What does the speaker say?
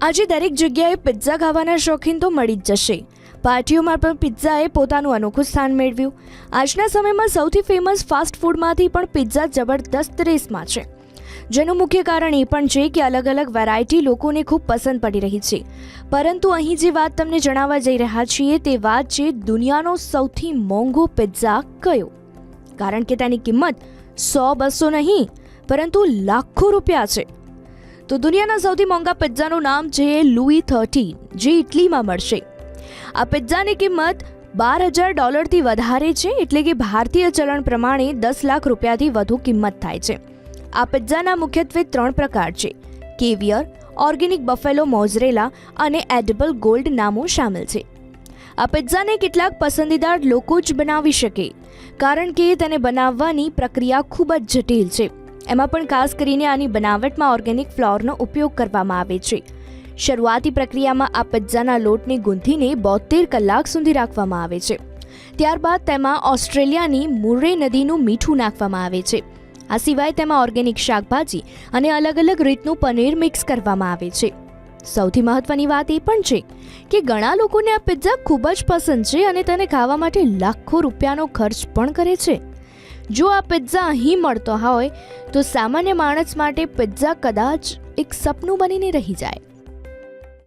આજે દરેક જગ્યાએ પિઝા ખાવાના શોખીન તો મળી જ જશે. પાર્ટીઓમાં પણ પિઝાએ પોતાનું અનોખું સ્થાન મેળવ્યું. આજના સમયમાં સૌથી ફેમસ ફાસ્ટ ફૂડમાંથી પણ પિઝા જબરદસ્ત રેસમાં છે, જેનું મુખ્ય કારણ એ પણ છે કે અલગ અલગ વેરાયટી લોકોને ખૂબ પસંદ પડી રહી છે. પરંતુ અહીં જે વાત તમને જણાવવા જઈ રહ્યા છીએ તે વાત છે દુનિયાનો સૌથી મોંઘો પિઝા કયો. કારણ કે તેની કિંમત 100-200 નહીં પરંતુ લાખો રૂપિયા છે. તો દુનિયાના સૌથી મોંઘા પિઝાનું નામ છે લુઈ 13, જે ઇટલીમાં મળશે. આ પિઝાની કિંમત $12,000થી વધારે છે, એટલે કે ભારતીય ચલણ પ્રમાણે 10 લાખ રૂપિયાથી વધુ કિંમત થાય છે. આ પિઝાના મુખ્યત્વે 3 પ્રકાર છે: કેવિયર, ઓર્ગેનિક બફેલો મોઝરેલા અને એડિબલ ગોલ્ડ નામો શામેલ છે. આ પિઝાને કેટલાક પસંદીદાર લોકો જ બનાવી શકે, કારણ કે તેને બનાવવાની પ્રક્રિયા ખૂબ જ જટિલ છે. એમાં પણ ખાસ કરીને આની બનાવટમાં ઓર્ગેનિક ફ્લોરનો ઉપયોગ કરવામાં આવે છે. શરૂઆતી પ્રક્રિયામાં આ પિઝાના લોટને ગૂંથીને 72 કલાક સુધી રાખવામાં આવે છે. ત્યારબાદ તેમાં ઓસ્ટ્રેલિયાની મુર્રે નદીનું મીઠું નાખવામાં આવે છે. આ સિવાય તેમાં ઓર્ગેનિક શાકભાજી અને અલગ અલગ રીતનું પનીર મિક્સ કરવામાં આવે છે. સૌથી મહત્વની વાત એ પણ છે કે ઘણા લોકોને આ પિઝા ખૂબ જ પસંદ છે અને તેને ખાવા માટે લાખો રૂપિયાનો ખર્ચ પણ કરે છે. જો આ પિઝા અહીં મળતો હોય તો સામાન્ય માણસ માટે પિઝા કદાચ એક સપનું બનીને રહી જાય.